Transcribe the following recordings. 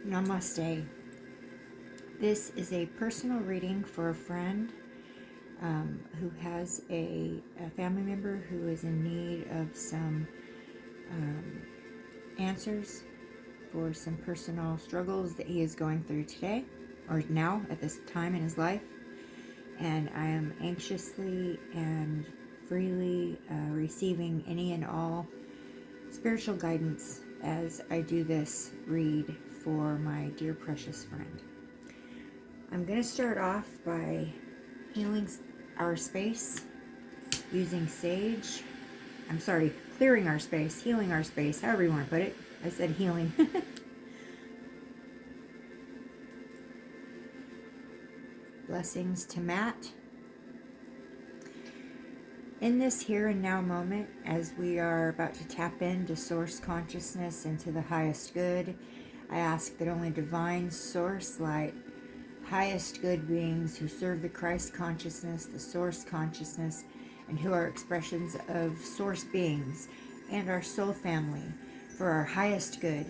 Namaste. This is a personal reading for a friend who has a family member who is in need of some answers for some personal struggles that he is going through today or now at this time in his life. And I am anxiously and freely receiving any and all spiritual guidance as I do this read for my dear precious friend. I'm going to start off by healing our space using sage. I'm sorry, clearing our space, healing our space, however you want to put it. I said healing. Blessings to Matt. In this here and now moment, as we are about to tap into source consciousness, into the highest good, I ask that only divine source light, highest good beings who serve the Christ consciousness, the source consciousness, and who are expressions of source beings and our soul family for our highest good,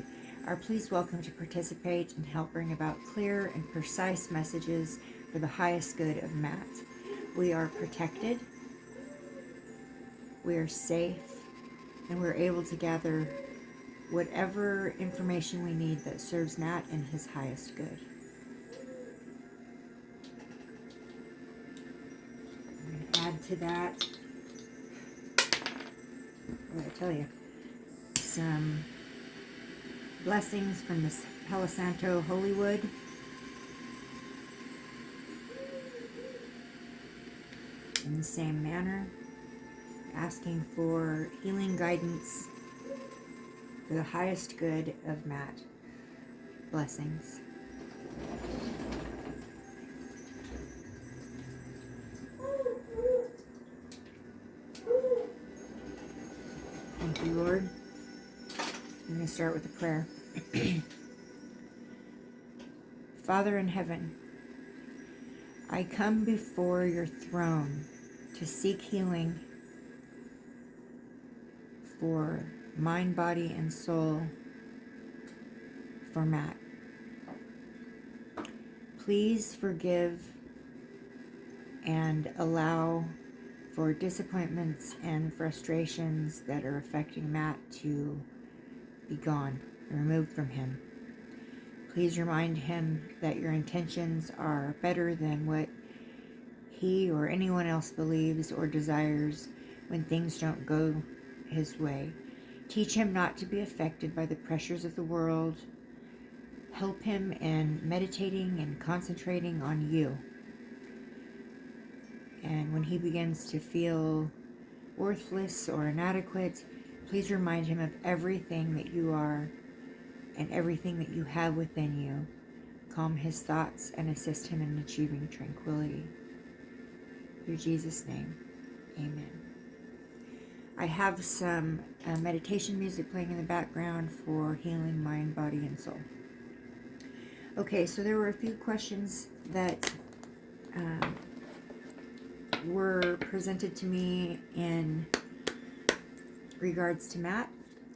are please welcome to participate and help bring about clear and precise messages for the highest good of Matt. We are protected, we are safe, and we're able to gather whatever information we need that serves Matt and his highest good. I'm going to add to that, what did I tell you? Some blessings from the Palo Santo Holywood. In the same manner, asking for healing guidance for the highest good of Matt. Blessings. Thank you, Lord. I'm going to start with a prayer. Father in heaven, I come before your throne to seek healing for mind, body, and soul for Matt. Please forgive and allow for disappointments and frustrations that are affecting Matt to be gone, removed from him. Please remind him that your intentions are better than what he or anyone else believes or desires when things don't go his way. Teach him not to be affected by the pressures of the world. Help him in meditating and concentrating on you. And when he begins to feel worthless or inadequate, please remind him of everything that you are and everything that you have within you. Calm his thoughts and assist him in achieving tranquility. Through Jesus' name, amen. I have some meditation music playing in the background for healing mind, body, and soul. Okay, so there were a few questions that were presented to me in regards to Matt.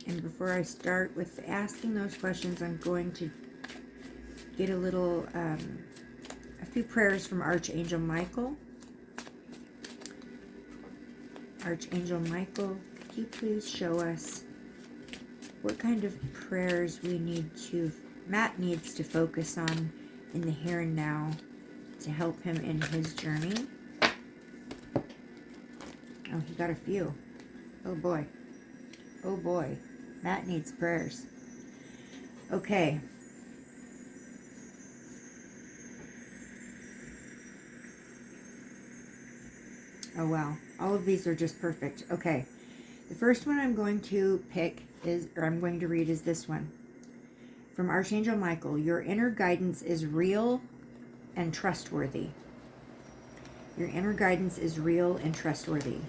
And before I start with asking those questions, I'm going to get a few prayers from Archangel Michael. Archangel Michael, could you please show us what kind of prayers Matt needs to focus on in the here and now to help him in his journey? Oh, he got a few. Oh boy. Oh boy. Matt needs prayers. Okay. Oh wow. All of these are just perfect. Okay. The first one I'm going to read is this one. From Archangel Michael. Your inner guidance is real and trustworthy. Your inner guidance is real and trustworthy.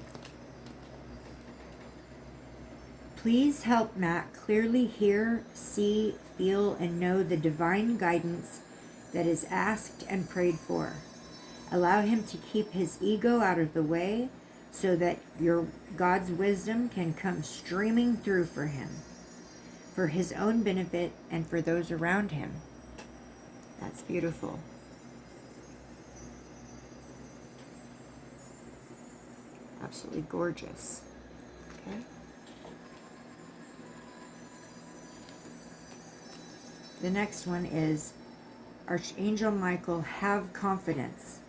Please help Matt clearly hear, see, feel, and know the divine guidance that is asked and prayed for. Allow him to keep his ego out of the way so that your God's wisdom can come streaming through for him, for his own benefit and for those around him. That's beautiful. Absolutely gorgeous. Okay. The next one is Archangel Michael, have confidence.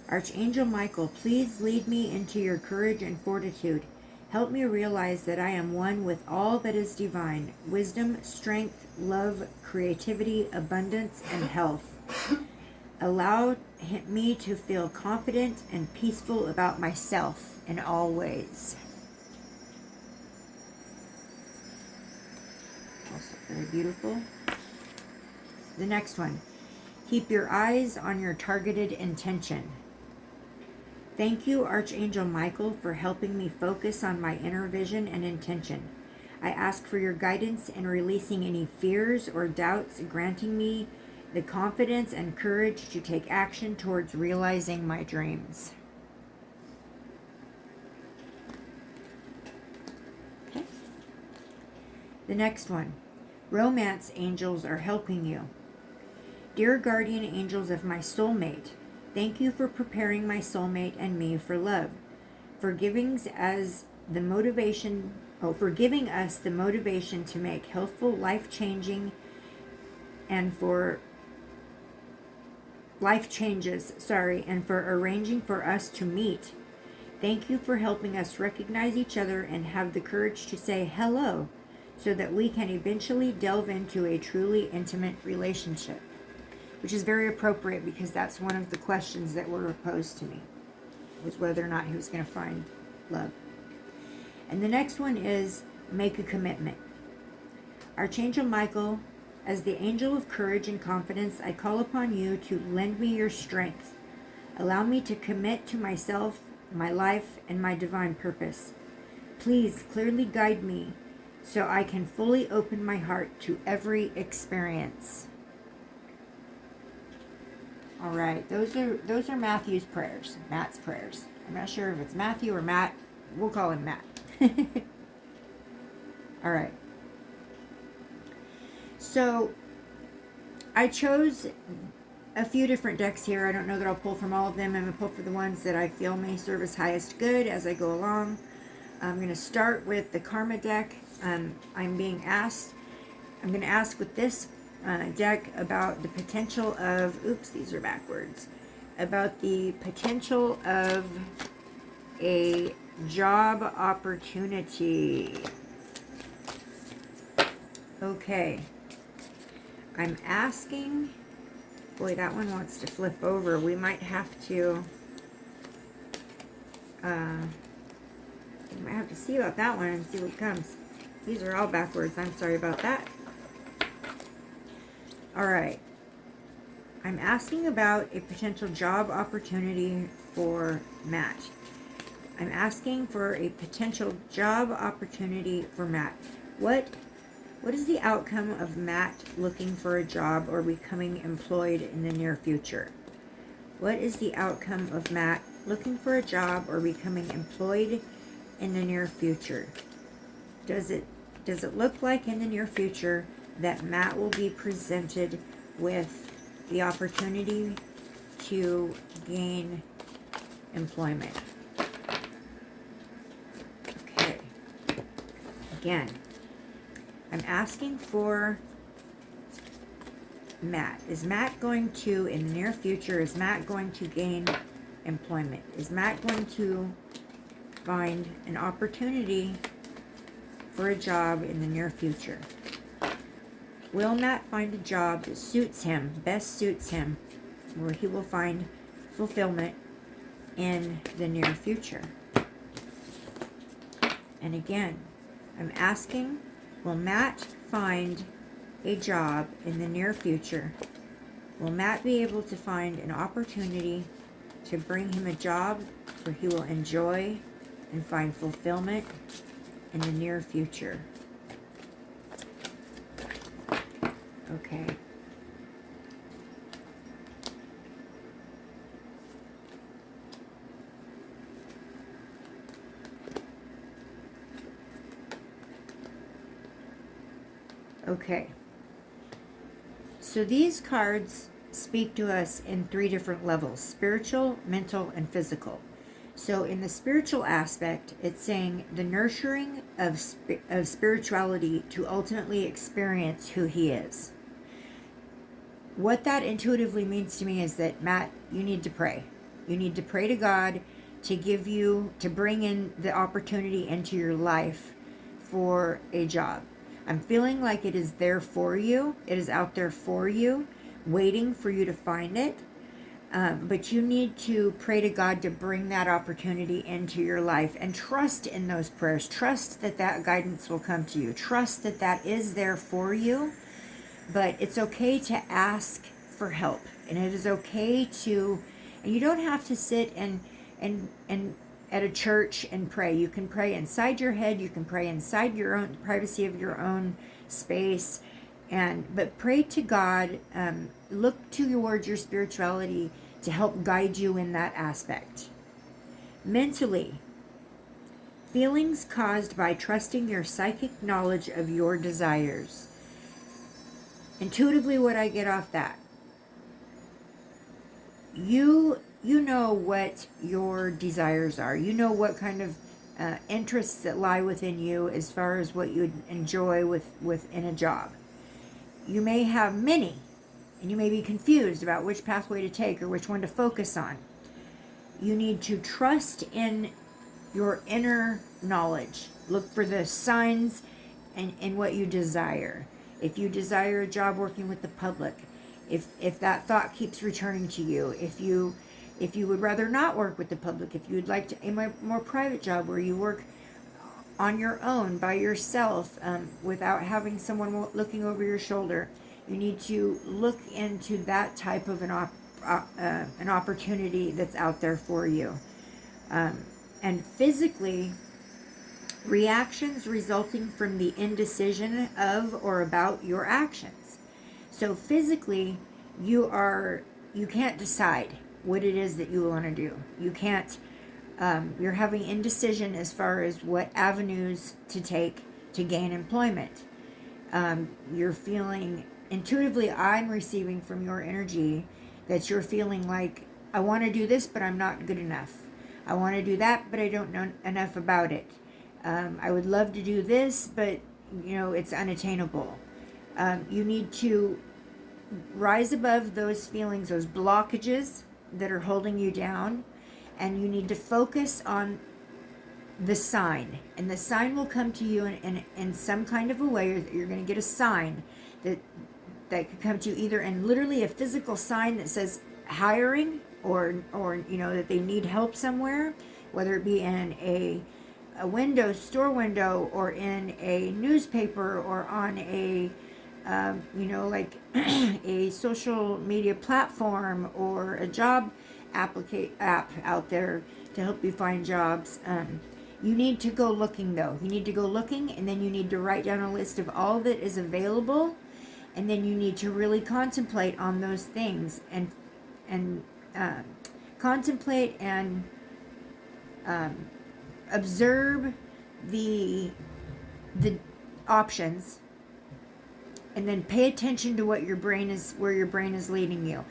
Archangel Michael, please lead me into your courage and fortitude. Help me realize that I am one with all that is divine: wisdom, strength, love, creativity, abundance, and health. Allow me to feel confident and peaceful about myself in all ways. Also very beautiful. The next one, keep your eyes on your targeted intention. Thank you, Archangel Michael, for helping me focus on my inner vision and intention. I ask for your guidance in releasing any fears or doubts, granting me the confidence and courage to take action towards realizing my dreams. Okay. The next one, romance angels are helping you. Dear guardian angels of my soulmate, thank you for preparing my soulmate and me for love, for giving us the motivation to make healthful, life-changing, and for life changes, and for arranging for us to meet. Thank you for helping us recognize each other and have the courage to say hello, so that we can eventually delve into a truly intimate relationship. Which is very appropriate, because that's one of the questions that were posed to me, was whether or not he was going to find love. And the next one is make a commitment. Archangel Michael, as the angel of courage and confidence, I call upon you to lend me your strength. Allow me to commit to myself, my life, and my divine purpose. Please clearly guide me so I can fully open my heart to every experience. All right, those are Matthew's prayers, Matt's prayers. I'm not sure if it's Matthew or Matt. We'll call him Matt. All right. So I chose a few different decks here. I don't know that I'll pull from all of them. I'm going to pull for the ones that I feel may serve as highest good as I go along. I'm going to start with the Karma deck. I'm going to ask with this deck about the potential of, these are backwards, about the potential of a job opportunity. Okay. I'm asking, boy, that one wants to flip over. We might have to, see about that one and see what comes. These are all backwards. I'm sorry about that. All right. I'm asking about a potential job opportunity for Matt. I'm asking for a potential job opportunity for Matt. What is the outcome of Matt looking for a job or becoming employed in the near future? What is the outcome of Matt looking for a job or becoming employed in the near future? Does it look like in the near future that Matt will be presented with the opportunity to gain employment? Okay. Again, I'm asking for Matt. Is Matt going to, in the near future, is Matt going to gain employment? Is Matt going to find an opportunity for a job in the near future? Will Matt find a job that suits him, best suits him, where he will find fulfillment in the near future? And again, I'm asking, will Matt find a job in the near future? Will Matt be able to find an opportunity to bring him a job where he will enjoy and find fulfillment in the near future? Okay. Okay. So these cards speak to us in 3 different levels: spiritual, mental, and physical. So in the spiritual aspect, it's saying the nurturing of spirituality to ultimately experience who he is. What that intuitively means to me is that, Matt, you need to pray. You need to pray to God to bring in the opportunity into your life for a job. I'm feeling like it is there for you. It is out there for you, waiting for you to find it. But you need to pray to God to bring that opportunity into your life, and trust in those prayers. Trust that that guidance will come to you. Trust that that is there for you. But it's okay to ask for help, and it is okay to, and you don't have to sit and at a church and pray. You can pray inside your head. You can pray inside your own privacy of your own space, but pray to God. Look towards your spirituality to help guide you in that aspect. Mentally, feelings caused by trusting your psychic knowledge of your desires. Intuitively, what I get off that, you know what your desires are. You know what kind of interests that lie within you as far as what you'd enjoy within a job. You may have many, and you may be confused about which pathway to take or which one to focus on. You need to trust in your inner knowledge. Look for the signs in what you desire. If you desire a job working with the public, if that thought keeps returning to you, if you would rather not work with the public, if you would like a more private job where you work on your own, by yourself, without having someone looking over your shoulder, you need to look into that type of an opportunity that's out there for you. And physically, reactions resulting from the indecision of or about your actions. So physically, you can't decide what it is that you want to do. You can't, you're having indecision as far as what avenues to take to gain employment. You're feeling, intuitively, I'm receiving from your energy that you're feeling like, I want to do this, but I'm not good enough. I want to do that, but I don't know enough about it. I would love to do this, but it's unattainable. You need to rise above those feelings, those blockages that are holding you down, and you need to focus on the sign. And the sign will come to you in some kind of a way, or you're going to get a sign that could come to you either in literally a physical sign that says hiring, or that they need help somewhere, whether it be in a store window, or in a newspaper, or on a like a social media platform, or a job app out there to help you find jobs. You need to go looking, though. You need to go looking, and then you need to write down a list of all that is available, and then you need to really contemplate on those things, and contemplate and observe the options, and then pay attention to where your brain is leading you.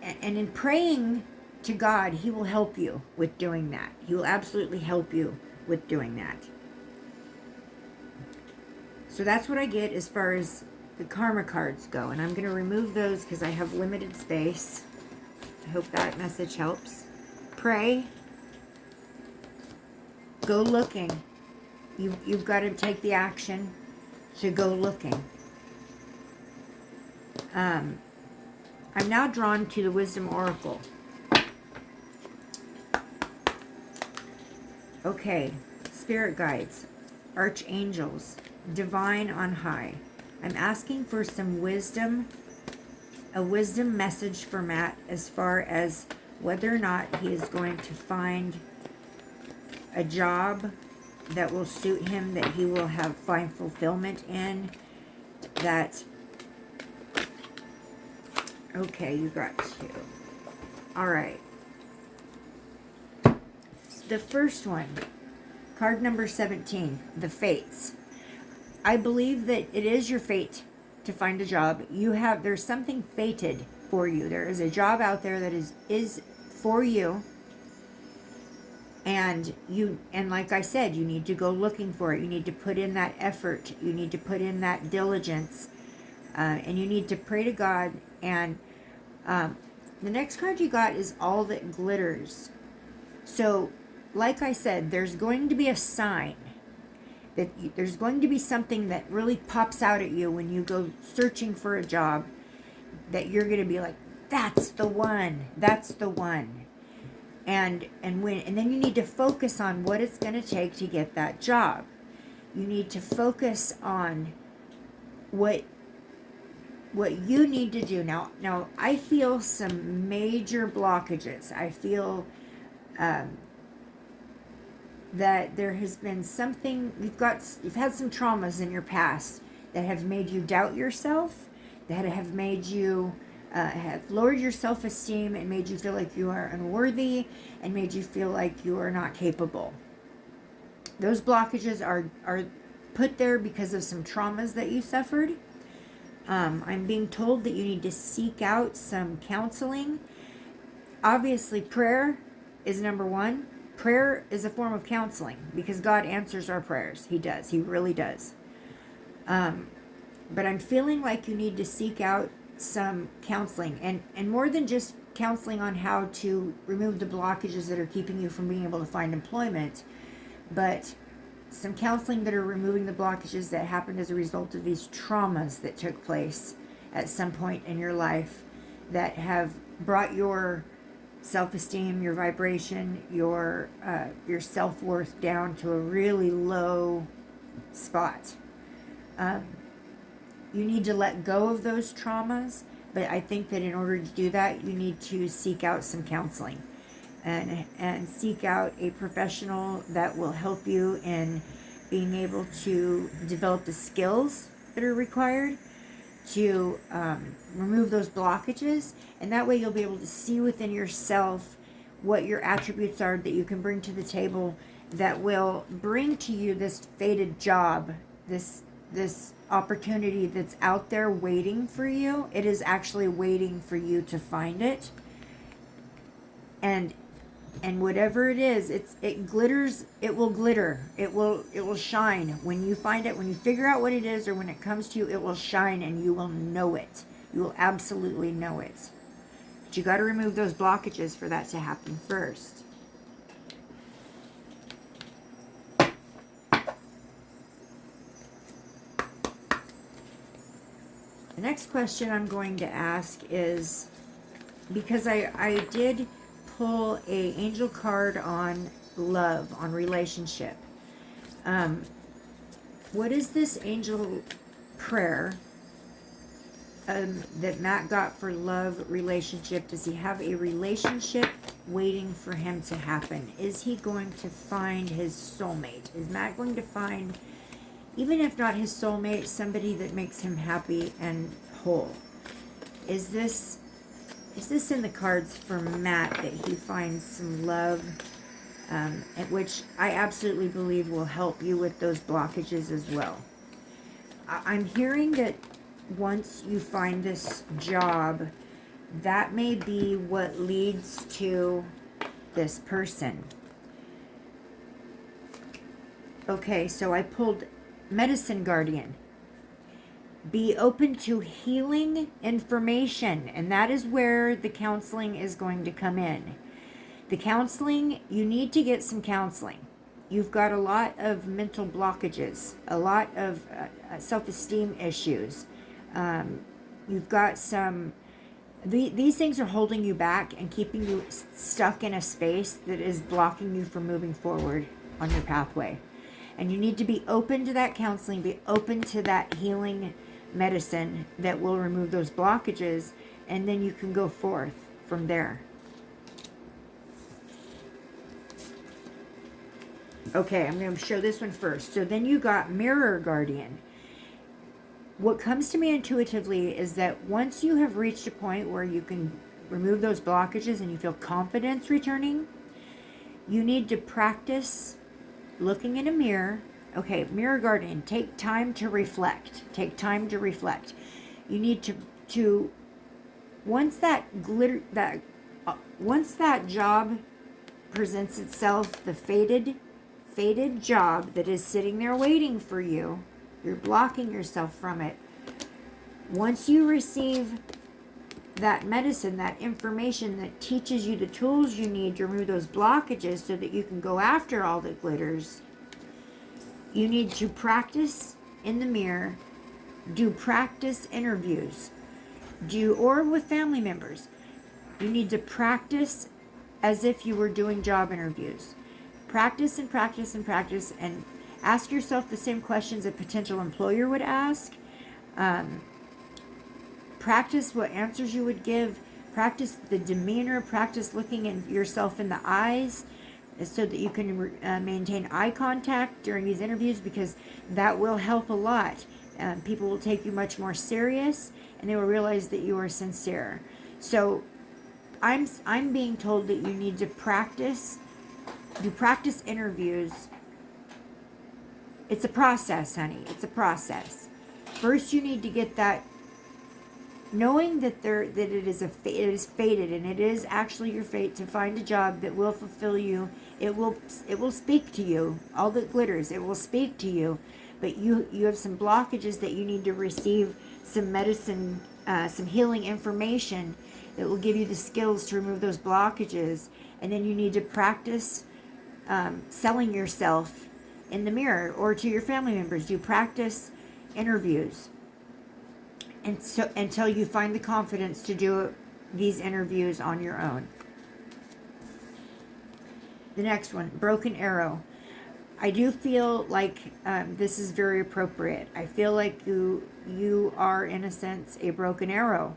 And in praying to God, he will help you with doing that. He will absolutely help you with doing that. So that's what I get as far as the karma cards go, and I'm going to remove those because I have limited space. I hope that message helps. Pray. Go looking. You've got to take the action to go looking. I'm now drawn to the Wisdom Oracle. Okay, spirit guides, archangels, divine on high. I'm asking for some wisdom, a wisdom message for Matt as far as whether or not he is going to find a job that will suit him, that he will find fulfillment in, that... Okay, you got two. All right. The first one, card number 17, the Fates. I believe that it is your fate to to find a job. There's something fated for you. There is a job out there that is for you. And like I said, you need to go looking for it. You need to put in that effort. You need to put in that diligence. And you need to pray to God. And the next card you got is All That Glitters. So, like I said, there's going to be a sign. There's going to be something that really pops out at you when you go searching for a job, that you're going to be like, that's the one. That's the one. And then you need to focus on what it's going to take to get that job. You need to focus on what you need to do. Now I feel some major blockages. I feel that there has been something, you've had some traumas in your past that have made you doubt yourself, that have made you have lowered your self-esteem and made you feel like you are unworthy and made you feel like you are not capable. Those blockages are put there because of some traumas that you suffered. I'm being told that you need to seek out some counseling. Obviously, prayer is number one. Prayer is a form of counseling because God answers our prayers. He does. He really does. But I'm feeling like you need to seek out some counseling, and more than just counseling on how to remove the blockages that are keeping you from being able to find employment, but some counseling that are removing the blockages that happened as a result of these traumas that took place at some point in your life that have brought your self-esteem, your vibration, your self-worth down to a really low spot. You need to let go of those traumas, but I think that in order to do that, you need to seek out some counseling and seek out a professional that will help you in being able to develop the skills that are required to remove those blockages, and that way you'll be able to see within yourself what your attributes are that you can bring to the table that will bring to you this fated job, this opportunity that's out there waiting for you. It is actually waiting for you to find it. And whatever it is, it glitters, it will glitter. It will shine. When you find it, when you figure out what it is, or when it comes to you, it will shine and you will know it. You will absolutely know it. But you got to remove those blockages for that to happen first. The next question I'm going to ask is, because I did pull a angel card on love, on relationship. What is this angel prayer that Matt got for love, relationship? Does he have a relationship waiting for him to happen? Is he going to find his soulmate? Is Matt going to find, even if not his soulmate, somebody that makes him happy and whole? Is this in the cards for Matt, that he finds some love, which I absolutely believe will help you with those blockages as well? I'm hearing that once you find this job, that may be what leads to this person. Okay, so I pulled Medicine Guardian. Be open to healing information, and that is where the counseling is going to come in. The counseling, you need to get some counseling. You've got a lot of mental blockages, a lot of self-esteem issues. You've got some, these things are holding you back and keeping you stuck in a space that is blocking you from moving forward on your pathway. And you need to be open to that counseling, be open to that healing medicine that will remove those blockages, and then you can go forth from there. Okay, I'm going to show this one first. So then you got Mirror Guardian. What comes to me intuitively is that once you have reached a point where you can remove those blockages and you feel confidence returning, you need to practice looking in a mirror. Okay, Mirror Guardian, take time to reflect. Take time to reflect. You need to once that glitter once that job presents itself, the fated job that is sitting there waiting for you, you're blocking yourself from it. Once you receive that medicine, that information that teaches you the tools you need to remove those blockages so that you can go after all that glitters, you need to practice in the mirror, do practice interviews, or with family members. You need to practice as if you were doing job interviews. Practice and practice and practice, and ask yourself the same questions a potential employer would ask. Practice what answers you would give. Practice the demeanor. Practice looking at yourself in the eyes so that you can maintain eye contact during these interviews, because that will help a lot. People will take you much more serious, and they will realize that you are sincere. So I'm being told that you need to do practice interviews. It's a process, honey. It's a process. First, you need to get that, knowing that it is fated, and it is actually your fate to find a job that will fulfill you. It will speak to you. All that glitters, it will speak to you. But you have some blockages that you need to receive some medicine, some healing information that will give you the skills to remove those blockages. And then you need to practice selling yourself in the mirror or to your family members. Do practice interviews, and so until you find the confidence to do these interviews on your own. The next one, broken arrow. I do feel like this is very appropriate. I feel like you are, in a sense, a broken arrow.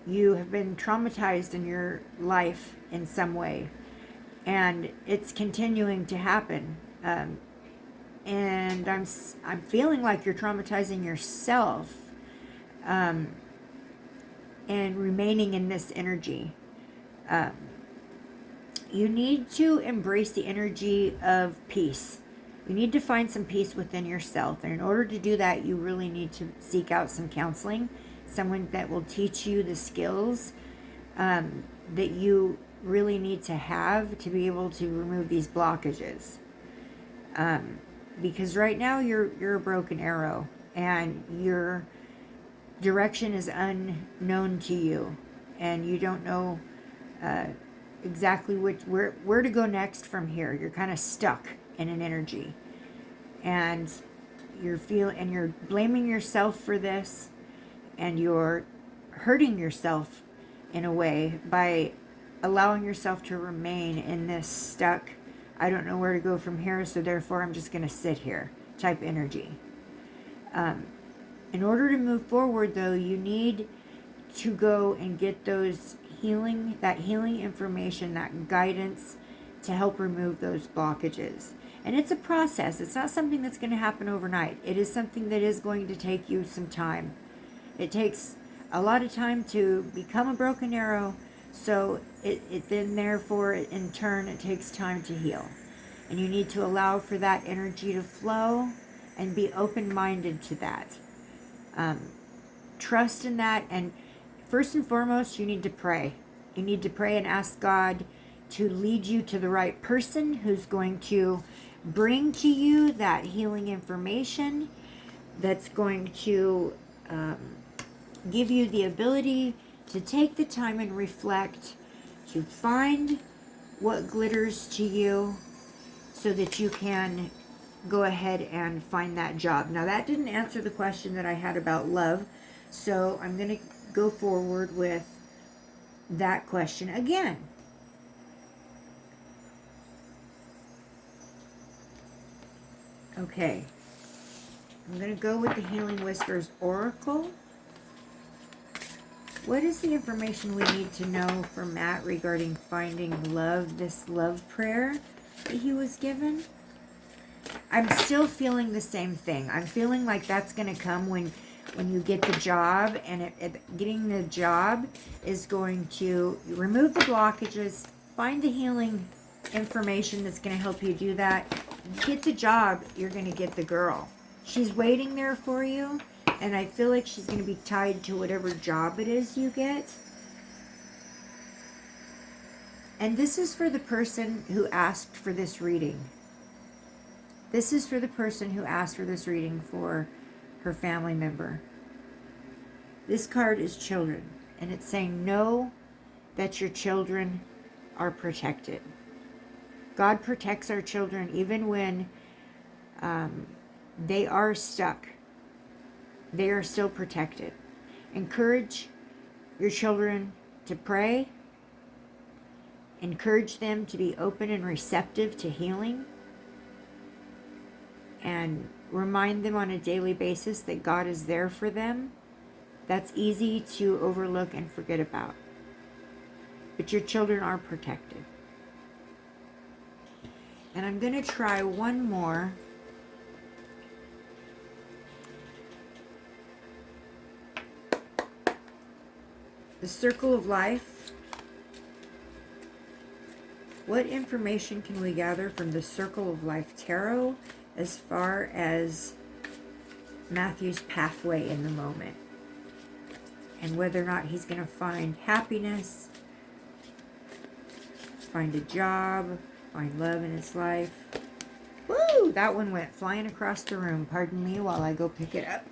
You have been traumatized in your life in some way, and it's continuing to happen. And I'm feeling like you're traumatizing yourself, and remaining in this energy. You need to embrace the energy of peace. You need to find some peace within yourself. And in order to do that, you really need to seek out some counseling, someone that will teach you the skills that you really need to have to be able to remove these blockages. Because right now you're a broken arrow, and your direction is unknown to you, and you don't know exactly where to go next from here. You're kind of stuck in an energy, and you're blaming yourself for this, and you're hurting yourself in a way by allowing yourself to remain in this stuck, I don't know where to go from here, so therefore I'm just going to sit here type energy. In order to move forward, though, you need to go and get that healing information, that guidance to help remove those blockages. And it's a process. It's not something that's going to happen overnight. It is something that is going to take you some time. It takes a lot of time to become a broken arrow, so it then therefore in turn it takes time to heal. And you need to allow for that energy to flow and be open-minded to that. Trust in that, and first and foremost, you need to pray. You need to pray and ask God to lead you to the right person who's going to bring to you that healing information, that's going to give you the ability to take the time and reflect, to find what glitters to you so that you can go ahead and find that job. Now, that didn't answer the question that I had about love, so I'm going to go forward with that question again. Okay, I'm going to go with the Healing Whispers Oracle. What is the information we need to know from Matt regarding finding love, this love prayer that he was given? I'm still feeling the same thing. I'm feeling like that's going to come when you get the job, and getting the job is going to remove the blockages, find the healing information that's going to help you do that. Get the job, you're going to get the girl. She's waiting there for you. And I feel like she's going to be tied to whatever job it is you get. And this is for the person who asked for this reading. This is for the person who asked for this reading for her family member. This card is children. And it's saying, know that your children are protected. God protects our children even when they are stuck. They are still protected. Encourage your children to pray. Encourage them to be open and receptive to healing. And remind them on a daily basis that God is there for them. That's easy to overlook and forget about. But your children are protected. And I'm going to try one more. The Circle of Life. What information can we gather from the Circle of Life Tarot as far as Matthew's pathway in the moment? And whether or not he's going to find happiness, find a job, find love in his life. Woo! That one went flying across the room. Pardon me while I go pick it up.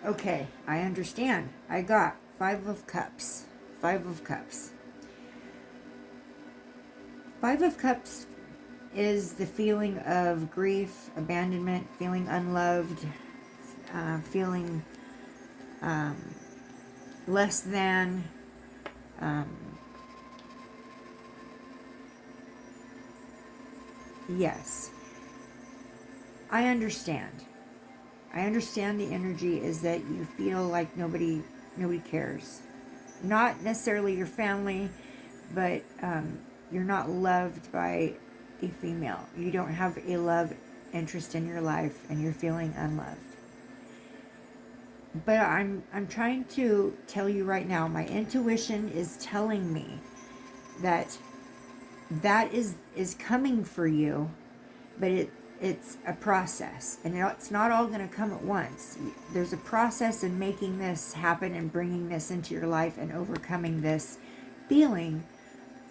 Okay, I understand. I got 5 of Cups. 5 of Cups. 5 of Cups is the feeling of grief, abandonment, feeling unloved, feeling less than, yes. I understand. I understand the energy is that you feel like nobody cares. Not necessarily your family, but you're not loved by a female. You don't have a love interest in your life and you're feeling unloved. But I'm trying to tell you right now, my intuition is telling me that is coming for you, but it's a process, and it's not all going to come at once. There's a process in making this happen and bringing this into your life and overcoming this feeling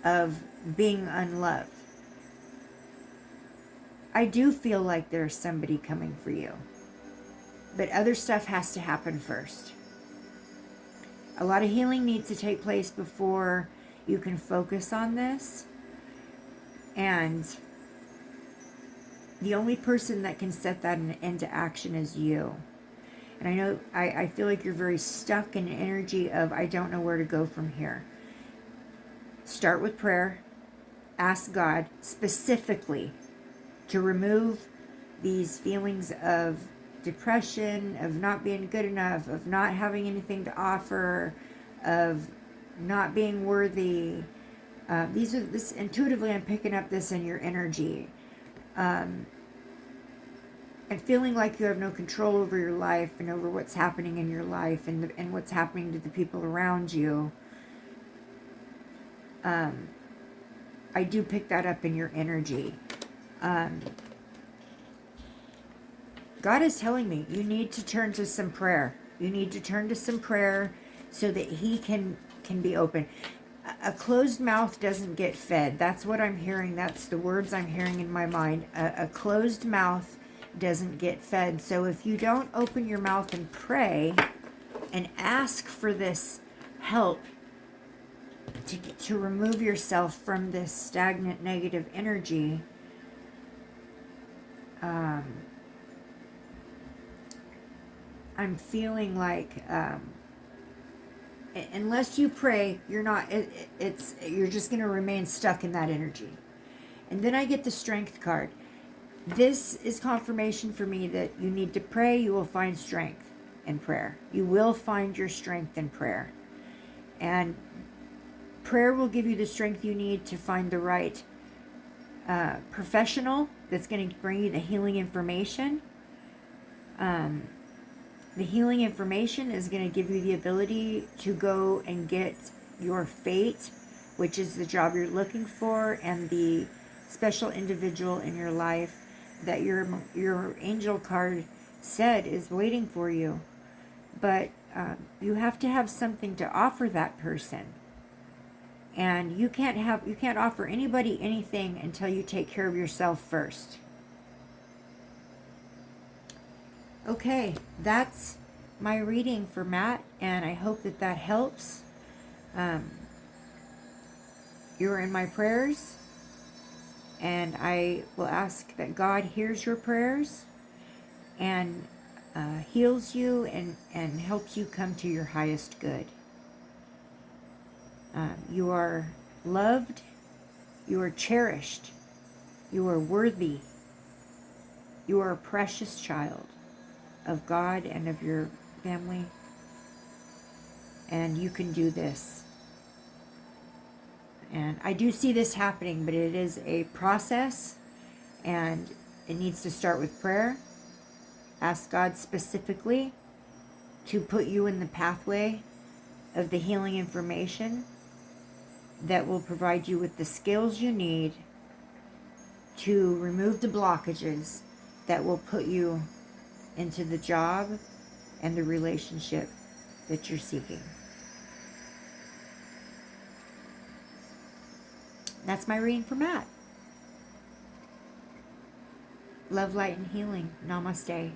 of being unloved. I do feel like there's somebody coming for you, but other stuff has to happen first. A lot of healing needs to take place before you can focus on this, and the only person that can set that into action is you. And I know, I feel like you're very stuck in an energy of, I don't know where to go from here. Start with prayer. Ask God specifically to remove these feelings of depression, of not being good enough, of not having anything to offer, of not being worthy. This intuitively, I'm picking up this in your energy. And feeling like you have no control over your life and over what's happening in your life and what's happening to the people around you. I do pick that up in your energy. God is telling me you need to turn to some prayer. You need to turn to some prayer so that He can be open. A closed mouth doesn't get fed. That's what I'm hearing. That's the words I'm hearing in my mind. A closed mouth doesn't get fed. So if you don't open your mouth and pray and ask for this help to remove yourself from this stagnant negative energy, I'm feeling like unless you pray, you're just going to remain stuck in that energy. And then I get the Strength card. This is confirmation for me that you need to pray. You will find strength in prayer. You will find your strength in prayer. And prayer will give you the strength you need to find the right professional that's going to bring you the healing information. The healing information is going to give you the ability to go and get your fate, which is the job you're looking for, and the special individual in your life that your angel card said is waiting for you. But you have to have something to offer that person, and you can't offer anybody anything until you take care of yourself first. Okay, that's my reading for Matt, and I hope that that helps. You're in my prayers, and I will ask that God hears your prayers and heals you and helps you come to your highest good. You are loved, you are cherished, you are worthy, you are a precious child of God and of your family, and you can do this. And I do see this happening, but it is a process, and it needs to start with prayer. Ask God specifically to put you in the pathway of the healing information that will provide you with the skills you need to remove the blockages that will put you into the job and the relationship that you're seeking. That's my reading for Matt. Love, light, and healing. Namaste.